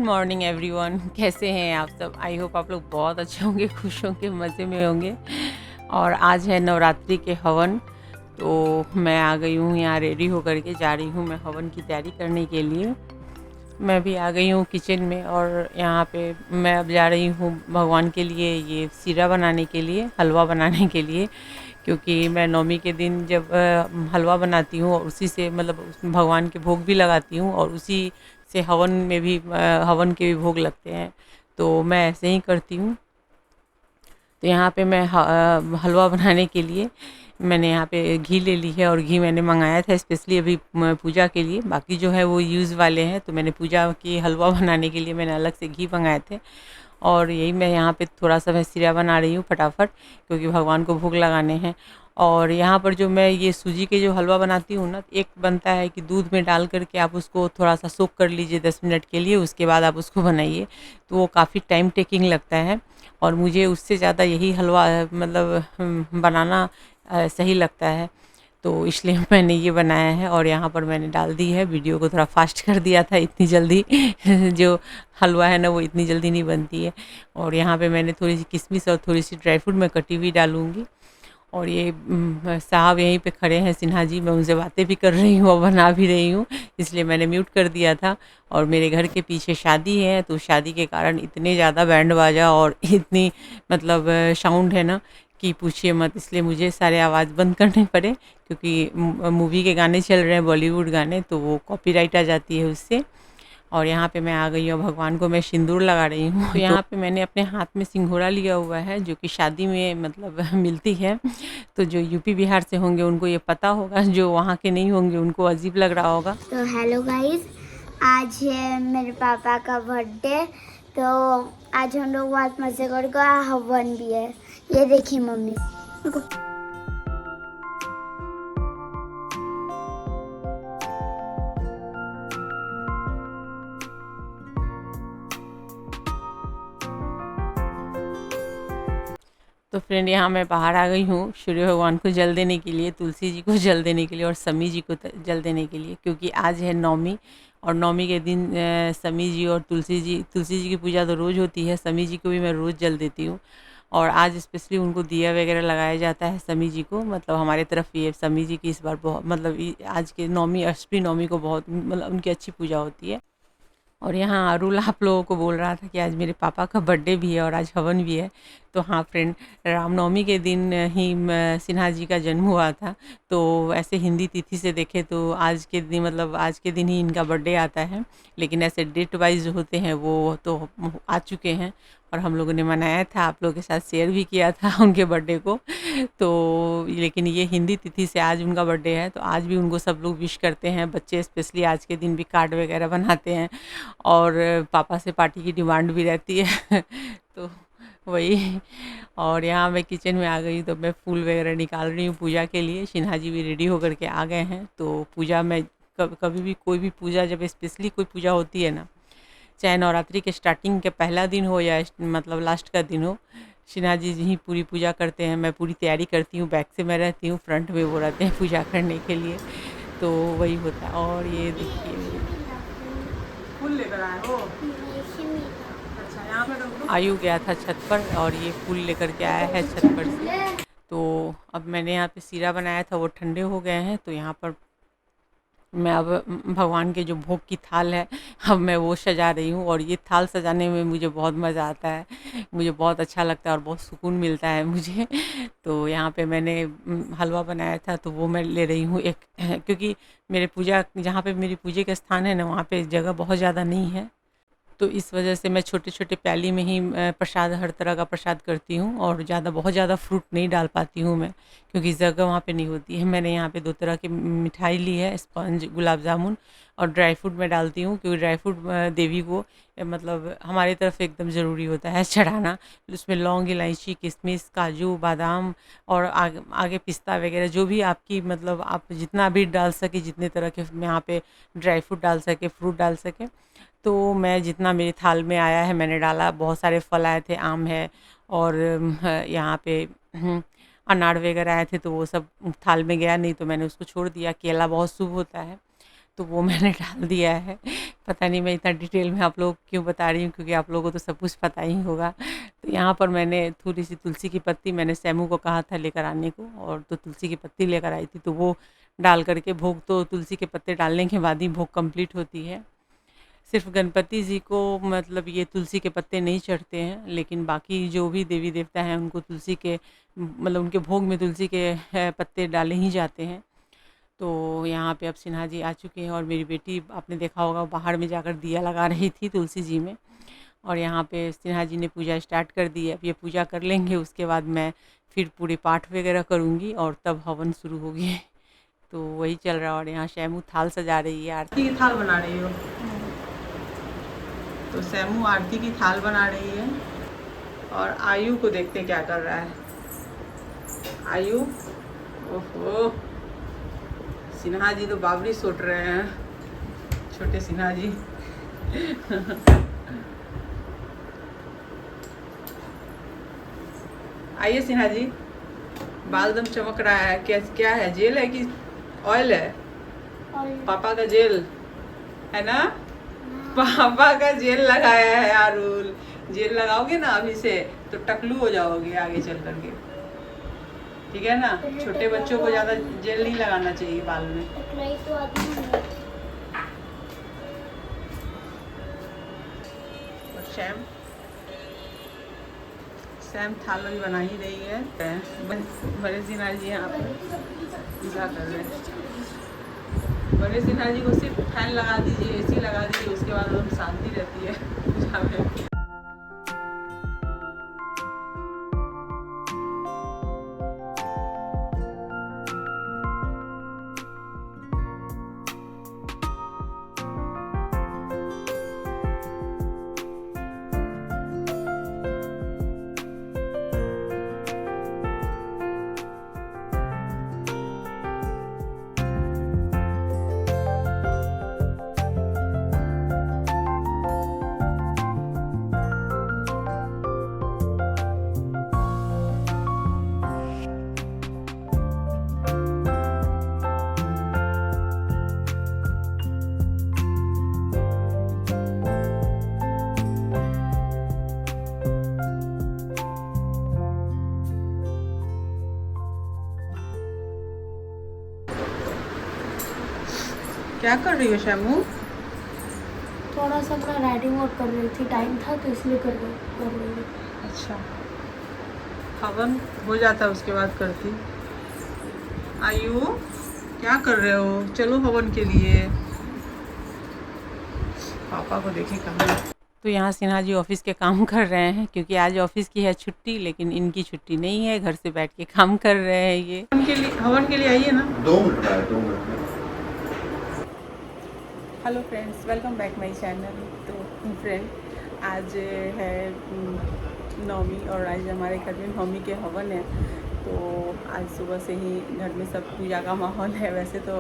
Morning everyone. कैसे हैं आप सब? आई होप आप लोग बहुत अच्छे होंगे, खुश होंगे, मज़े में होंगे। और आज है नवरात्रि के हवन, तो मैं आ गई हूँ यहाँ, रेडी होकर के जा रही हूँ मैं हवन की तैयारी करने के लिए। मैं भी आ गई हूँ किचन में और यहाँ पे मैं अब जा रही हूँ भगवान के लिए ये सीरा बनाने के लिए, हलवा बनाने के लिए। क्योंकि मैं नौमी के दिन जब हलवा बनाती हूँ और उसी से मतलब उसमें भगवान के भोग भी लगाती हूँ और उसी से हवन में भी हवन के भी भोग लगते हैं, तो मैं ऐसे ही करती हूँ। तो यहाँ पे मैं हलवा बनाने के लिए मैंने यहाँ पे घी ले ली है और घी मैंने मंगाया था स्पेशली अभी पूजा के लिए। बाकी जो है वो यूज़ वाले हैं, तो मैंने पूजा की हलवा बनाने के लिए मैंने अलग से घी मंगाए थे। और यही मैं यहाँ पे थोड़ा सा मैं सिरा बना रही हूँ फटाफट, क्योंकि भगवान को भोग लगाने हैं। और यहाँ पर जो मैं ये सूजी के जो हलवा बनाती हूँ ना, एक बनता है कि दूध में डाल करके आप उसको थोड़ा सा सोक कर लीजिए 10 मिनट के लिए, उसके बाद आप उसको बनाइए, तो वो काफ़ी टाइम टेकिंग लगता है। और मुझे उससे ज़्यादा यही हलवा मतलब बनाना सही लगता है, तो इसलिए मैंने ये बनाया है। और यहाँ पर मैंने डाल दी है, वीडियो को थोड़ा फास्ट कर दिया था, इतनी जल्दी जो हलवा है ना वो इतनी जल्दी नहीं बनती है। और यहाँ पे मैंने थोड़ी सी किशमिश और थोड़ी सी ड्राई फ्रूट मैं कटी हुई डालूँगी। और ये साहब यहीं पे खड़े हैं, सिन्हा जी, मैं उनसे बातें भी कर रही हूँ और बना भी रही हूँ, इसलिए मैंने म्यूट कर दिया था। और मेरे घर के पीछे शादी है, तो शादी के कारण इतने ज़्यादा बैंड बाजा और इतनी मतलब साउंड है ना कि पूछिए मत, इसलिए मुझे सारे आवाज़ बंद करने पड़े, क्योंकि मूवी के गाने चल रहे हैं, बॉलीवुड गाने, तो वो कॉपीराइट आ जाती है उससे। और यहाँ पे मैं आ गई हूँ, भगवान को मैं सिंदूर लगा रही हूँ। तो यहाँ पे मैंने अपने हाथ में सिंघोड़ा लिया हुआ है, जो कि शादी में मतलब मिलती है। तो जो यूपी बिहार से होंगे उनको ये पता होगा, जो वहाँ के नहीं होंगे उनको अजीब लग रहा होगा। तो हेलो गाइस, आज है मेरे पापा का बर्थडे। तो आज हम लोग बहुत मज़े करके हवन भी है। ये देखिए मम्मी। तो फ्रेंड, यहाँ मैं बाहर आ गई हूँ सूर्य भगवान को जल देने के लिए, तुलसी जी को जल देने के लिए और समी जी को जल देने के लिए, क्योंकि आज है नौमी। और नौमी के दिन समी जी और तुलसी जी की पूजा तो रोज़ होती है, समी जी को भी मैं रोज़ जल देती हूँ। और आज स्पेशली उनको दिया वगैरह लगाया जाता है समी जी को, मतलब हमारे तरफ ये समी जी की इस बार बहुत मतलब आज के नौमी, अष्टमी नौमी को बहुत मतलब उनकी अच्छी पूजा होती है। और यहाँ अरुल आप लोगों को बोल रहा था कि आज मेरे पापा का बर्थडे भी है और आज हवन भी है। तो हाँ फ्रेंड, रामनवमी के दिन ही सिन्हा जी का जन्म हुआ था, तो ऐसे हिंदी तिथि से देखें तो आज के दिन मतलब आज के दिन ही इनका बर्थडे आता है। लेकिन ऐसे डेट वाइज होते हैं वो तो आ चुके हैं, और हम लोगों ने मनाया था, आप लोगों के साथ शेयर भी किया था उनके बर्थडे को। तो लेकिन ये हिंदी तिथि से आज उनका बर्थडे है, तो आज भी उनको सब लोग विश करते हैं, बच्चे स्पेशली आज के दिन भी कार्ड वगैरह बनाते हैं और पापा से पार्टी की डिमांड भी रहती है तो वही। और यहाँ मैं किचन में आ गई, तो मैं फूल वगैरह निकाल रही हूँ पूजा के लिए। सिन्हा जी भी रेडी होकर के आ गए हैं। तो पूजा में कभी भी कोई भी पूजा, जब स्पेशली कोई पूजा होती है ना, चाहे नवरात्रि के स्टार्टिंग के पहला दिन हो या मतलब लास्ट का दिन हो, सिन्हा जी ही पूरी पूजा करते हैं। मैं पूरी तैयारी करती हूँ, बैक से मैं रहती हूँ, फ्रंट में वो रहते हैं पूजा करने के लिए, तो वही होता है। और ये देखिए फूल लेकर आए हो। अच्छा, यहाँ पर आयु गया था छत पर और ये फूल लेकर के आया है छत पर से। तो अब मैंने यहाँ पे सीरा बनाया था, वो ठंडे हो गए हैं, तो यहाँ पर मैं अब भगवान के जो भोग की थाल है, अब मैं वो सजा रही हूँ। और ये थाल सजाने में मुझे बहुत मज़ा आता है, मुझे बहुत अच्छा लगता है और बहुत सुकून मिलता है मुझे। तो यहाँ पे मैंने हलवा बनाया था, तो वो मैं ले रही हूँ एक, क्योंकि मेरे पूजा जहाँ पे मेरी पूजा का स्थान है ना, वहाँ पे जगह बहुत ज़्यादा नहीं है, तो इस वजह से मैं छोटे-छोटे प्याली में ही प्रसाद, हर तरह का प्रसाद करती हूँ और बहुत ज़्यादा फ्रूट नहीं डाल पाती हूँ मैं, क्योंकि जगह वहाँ पे नहीं होती है। मैंने यहाँ पे 2 तरह की मिठाई ली है, स्पंज, गुलाब जामुन और ड्राई फ्रूट मैं डालती हूँ, क्योंकि ड्राई फ्रूट देवी को मतलब हमारी तरफ एकदम ज़रूरी होता है चढ़ाना। उसमें लौंग, इलायची, किशमिश, काजू, बादाम और आगे पिस्ता वगैरह, जो भी आपकी मतलब आप जितना भी डाल सके, जितने तरह के यहाँ पे ड्राई फ्रूट डाल सके, फ्रूट डाल सके, तो मैं जितना मेरी थाल में आया है मैंने डाला। बहुत सारे फल आए थे, आम है और यहाँ पे अनार वगैरह आए थे, तो वो सब थाल में गया नहीं, तो मैंने उसको छोड़ दिया। केला बहुत शुभ होता है, तो वो मैंने डाल दिया है। पता नहीं मैं इतना डिटेल में आप लोग क्यों बता रही हूँ, क्योंकि आप लोगों को तो सब कुछ पता ही होगा। तो यहाँ पर मैंने थोड़ी सी तुलसी की पत्ती, मैंने सैमू को कहा था लेकर आने को, और तो तुलसी की पत्ती लेकर आई थी, तो वो डाल करके भोग, तो तुलसी के पत्ते डालने के बाद ही भोग कंप्लीट होती है। सिर्फ गणपति जी को मतलब ये तुलसी के पत्ते नहीं चढ़ते हैं, लेकिन बाकी जो भी देवी देवता हैं उनको तुलसी के मतलब उनके भोग में तुलसी के पत्ते डाले ही जाते हैं। तो यहाँ पे अब सिन्हा जी आ चुके हैं, और मेरी बेटी आपने देखा होगा बाहर में जाकर दिया लगा रही थी तुलसी जी में, और यहाँ पे सिन्हा जी ने पूजा स्टार्ट कर दी है। अब ये पूजा कर लेंगे, उसके बाद मैं फिर पूरे पाठ वगैरह करूँगी और तब हवन शुरू होगी। तो वही चल रहा है। और यहाँ शैमू थाल सजा रही है, आरती की थाल बना रही हो। तो शैमू आरती की थाल बना रही है, और आयु को देखते क्या कर रहा है। आयु, ओहो, सिन्हा जी तो बाबरी सोट रहे हैं, छोटे सिन्हा जी। आइए सिन्हा जी, बाल दम चमक रहा है। क्या है, जेल है कि ऑयल है? पापा का जेल है ना, पापा का जेल लगाया है आरुल। जेल लगाओगे ना अभी से तो टकलू हो जाओगे आगे चल करके, ठीक है ना। छोटे बच्चों को ज्यादा जेल नहीं लगाना चाहिए बाल में। और सैम थाल वाली बना ही रही है। बड़े सिन्हा जी यहाँ पर पूजा कर रहे हैं। बड़े सिन्हा जी को सिर्फ फैन लगा दीजिए, एसी लगा दीजिए, उसके बाद एकदम शांति रहती है पूजा में। क्या कर रही हो शैमू? थोड़ा सा मैं राइटिंग वर्क कर रही थी, टाइम था तो इसलिए कर रही थी। अच्छा, हवन हो जाता है उसके बाद करती। आयु, क्या कर रहे हो? चलो हवन के लिए। पापा को देखे कहाँ। तो यहाँ सिन्हा जी ऑफिस के काम कर रहे हैं, क्योंकि आज ऑफिस की है छुट्टी, लेकिन इनकी छुट्टी नहीं है, घर से बैठ के काम कर रहे हैं ये। हवन के लिए आइए ना। 2 मिनट है, 2 minute. Hello friends, welcome back my channel. तो फ्रेंड, आज है नवमी, और आज हमारे घर में नवमी के हवन है। तो आज सुबह से ही घर में सब पूजा का माहौल है। वैसे तो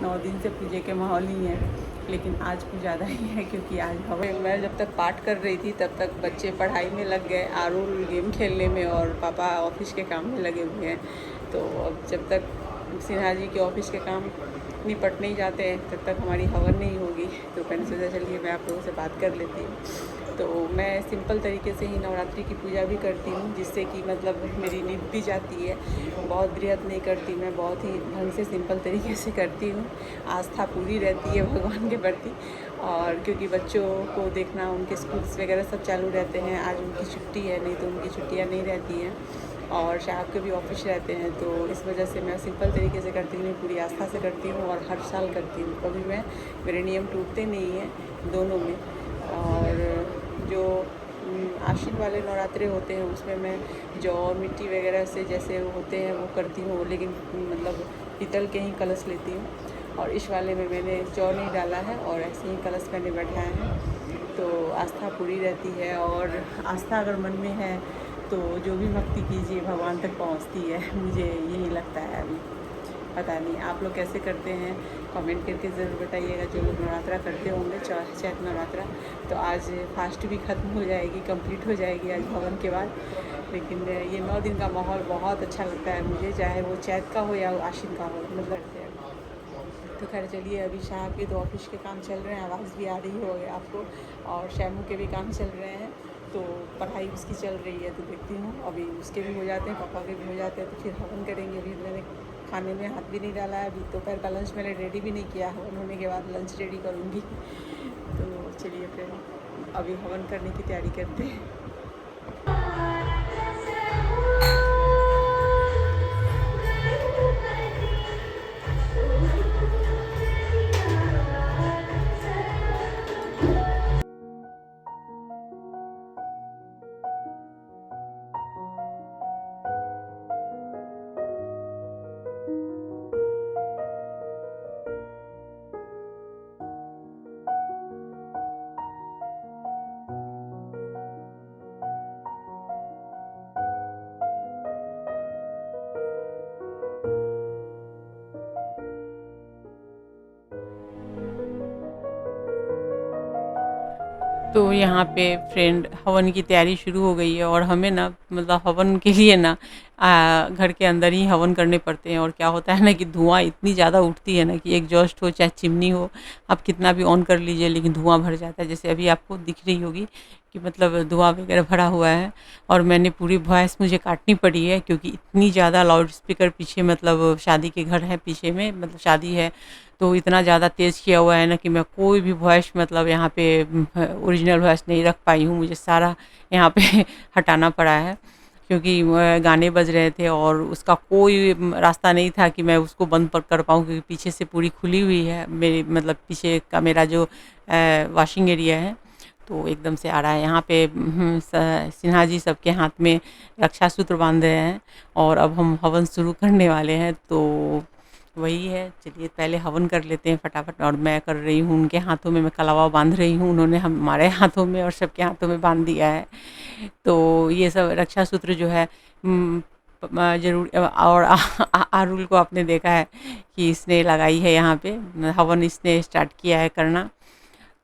9 दिन से पूजे के माहौल ही है, लेकिन आज कुछ ज़्यादा ही है, क्योंकि आज हवन। मैं जब तक पाठ कर रही थी तब तक बच्चे पढ़ाई में लग गए, आरुल गेम खेलने में, और पापा ऑफिस के काम में लगे हुए हैं। तो अब जब तक सिन्हा जी के ऑफिस के काम निपट नहीं जाते हैं तब तक हमारी हवन नहीं होगी। तो मैंने सोचा चलिए मैं आप लोगों से बात कर लेती हूँ। तो मैं सिंपल तरीके से ही नवरात्रि की पूजा भी करती हूँ, जिससे कि मतलब मेरी नींद भी जाती है। बहुत बृहद नहीं करती मैं, बहुत ही ढंग से सिंपल तरीके से करती हूँ। आस्था पूरी रहती है भगवान के प्रति, और क्योंकि बच्चों को देखना, उनके स्कूल्स वगैरह सब चालू रहते हैं। आज उनकी छुट्टी है, नहीं तो उनकी छुट्टियाँ नहीं रहती हैं, और शायद के भी ऑफिस रहते हैं। तो इस वजह से मैं सिंपल तरीके से करती हूँ, पूरी आस्था से करती हूँ, और हर साल करती हूँ। कभी मेरे नियम टूटते नहीं हैं दोनों में। और जो आश्विन वाले नवरात्रे होते हैं उसमें मैं जौ और मिट्टी वगैरह से जैसे होते हैं वो करती हूँ, लेकिन मतलब पीतल के ही कलश लेती हूँ। और इस वाले में मैंने जौ नहीं डाला है, और ऐसे ही कलश मैंने बैठाया है। तो आस्था पूरी रहती है, और आस्था अगर मन में है तो जो भी भक्ति कीजिए भगवान तक पहुंचती है, मुझे यही लगता है। अभी पता नहीं आप लोग कैसे करते हैं, कमेंट करके ज़रूर बताइएगा। जो लोग नवरात्रा करते होंगे, चैत नवरात्रा, तो आज फास्ट भी ख़त्म हो जाएगी, कंप्लीट हो जाएगी आज हवन के बाद। लेकिन ये 9 दिन का माहौल बहुत अच्छा लगता है मुझे, चाहे वो चैत का हो या आश्विन का हो। मतलब तो खैर चलिए, अभी शाह के तो ऑफिस के काम चल रहे हैं, आवाज़ भी आ रही होगी आपको, और शैमू के भी काम चल रहे हैं, तो पढ़ाई उसकी चल रही है। तो देखती हूँ अभी उसके भी हो जाते हैं, पापा के भी हो जाते हैं, तो फिर हवन करेंगे। अभी मैंने खाने में हाथ भी नहीं डाला है, अभी दोपहर का लंच मैंने रेडी भी नहीं किया, हवन होने के बाद लंच रेडी करूँगी। तो चलिए फ्रेंड, अभी हवन करने की तैयारी करते हैं। तो यहाँ पे फ्रेंड हवन की तैयारी शुरू हो गई है, और हमें ना मतलब हवन के लिए ना घर के अंदर ही हवन करने पड़ते हैं। और क्या होता है ना कि धुआं इतनी ज़्यादा उठती है ना कि एग्जॉस्ट हो चाहे चिमनी हो, आप कितना भी ऑन कर लीजिए लेकिन धुआं भर जाता है। जैसे अभी आपको दिख रही होगी कि मतलब धुआं वगैरह भरा हुआ है, और मैंने पूरी वॉइस मुझे काटनी पड़ी है क्योंकि इतनी ज़्यादा लाउड स्पीकर पीछे, मतलब शादी के घर है पीछे में, मतलब शादी है, तो इतना ज़्यादा तेज़ किया हुआ है ना कि मैं कोई भी वॉइस मतलब यहाँ पे ओरिजिनल वॉइस नहीं रख पाई हूँ। मुझे सारा यहाँ पे हटाना पड़ा है क्योंकि गाने बज रहे थे और उसका कोई रास्ता नहीं था कि मैं उसको बंद कर पाऊँ, क्योंकि पीछे से पूरी खुली हुई है मेरी, मतलब पीछे का मेरा जो वॉशिंग एरिया है, तो एकदम से आ रहा है। यहाँ पे सिन्हा जी सबके हाथ में रक्षा सूत्र बांध रहे हैं, और अब हम हवन शुरू करने वाले हैं। तो वही है, चलिए पहले हवन कर लेते हैं फटाफट। और मैं कर रही हूँ, उनके हाथों में मैं कलावा बांध रही हूँ, उन्होंने हमारे हाथों में और सबके हाथों में बांध दिया है। तो ये सब रक्षा सूत्र जो है जरूर, और आरुल को आपने देखा है कि इसने लगाई है यहाँ पे, हवन इसने स्टार्ट किया है करना।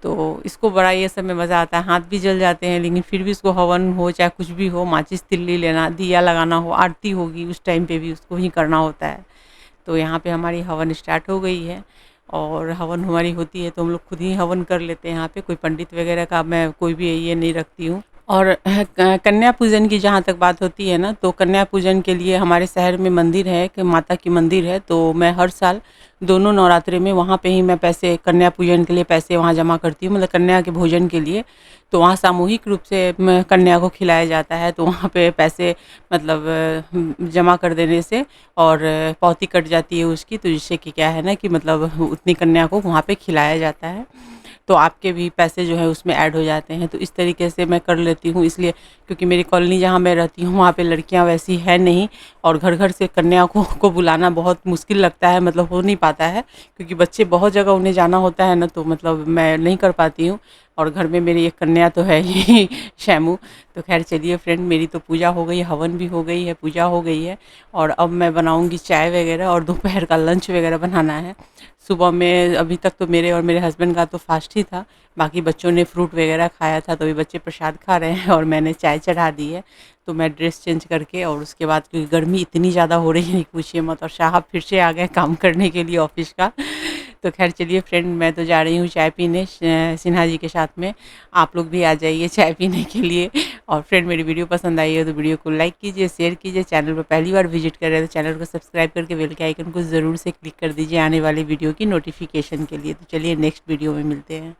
तो इसको बड़ा ये सब में मज़ा आता है, हाथ भी जल जाते हैं लेकिन फिर भी इसको हवन हो चाहे कुछ भी हो, माचिस तिल्ली लेना, दिया लगाना हो, आरती होगी उस टाइम पे भी उसको ही करना होता है। तो यहाँ पे हमारी हवन स्टार्ट हो गई है, और हवन हमारी होती है तो हम लोग खुद ही हवन कर लेते हैं। यहाँ पे कोई पंडित वगैरह का मैं कोई भी ये नहीं रखती हूँ। और कन्या पूजन की जहाँ तक बात होती है ना, तो कन्या पूजन के लिए हमारे शहर में मंदिर है कि माता की मंदिर है, तो मैं हर साल दोनों नवरात्रि में वहाँ पे ही मैं पैसे, कन्या पूजन के लिए पैसे वहाँ जमा करती हूँ, मतलब कन्या के भोजन के लिए। तो वहाँ सामूहिक रूप से कन्या को खिलाया जाता है, तो वहाँ पे पैसे मतलब जमा कर देने से और पौती कट जाती है उसकी, तो जिससे कि क्या है ना कि मतलब उतनी कन्या को वहाँ पे खिलाया जाता है, तो आपके भी पैसे जो है उसमें ऐड हो जाते हैं। तो इस तरीके से मैं कर लेती हूँ, इसलिए क्योंकि मेरी कॉलोनी जहाँ मैं रहती हूँ वहाँ पे लड़कियाँ वैसी है नहीं, और घर घर से कन्या को बुलाना बहुत मुश्किल लगता है, मतलब हो नहीं पाता है क्योंकि बच्चे बहुत जगह उन्हें जाना होता है ना, तो मतलब मैं नहीं कर पाती हूँ। और घर में मेरी एक कन्या तो है ही शैमू। तो खैर चलिए फ्रेंड, मेरी तो पूजा हो गई, हवन भी हो गई है, पूजा हो गई है, और अब मैं बनाऊंगी चाय वगैरह, और दोपहर का लंच वगैरह बनाना है। सुबह में अभी तक तो मेरे और मेरे हस्बैंड का तो फास्ट ही था, बाकी बच्चों ने फ्रूट वगैरह खाया था, तो अभी बच्चे प्रसाद खा रहे हैं और मैंने चाय चढ़ा दी है। तो मैं ड्रेस चेंज करके, और उसके बाद क्योंकि गर्मी इतनी ज़्यादा हो रही है पूछिए मत, और साहब फिर से आ गए काम करने के लिए ऑफिस का। तो खैर चलिए फ्रेंड, मैं तो जा रही हूँ चाय पीने सिन्हा जी के साथ में, आप लोग भी आ जाइए चाय पीने के लिए। और फ्रेंड मेरी वीडियो पसंद आई है तो वीडियो को लाइक कीजिए, शेयर कीजिए, चैनल पर पहली बार विजिट कर रहे हैं तो चैनल को सब्सक्राइब करके बेल के आइकन को ज़रूर से क्लिक कर दीजिए आने वाली वीडियो की नोटिफिकेशन के लिए। तो चलिए नेक्स्ट वीडियो में मिलते हैं।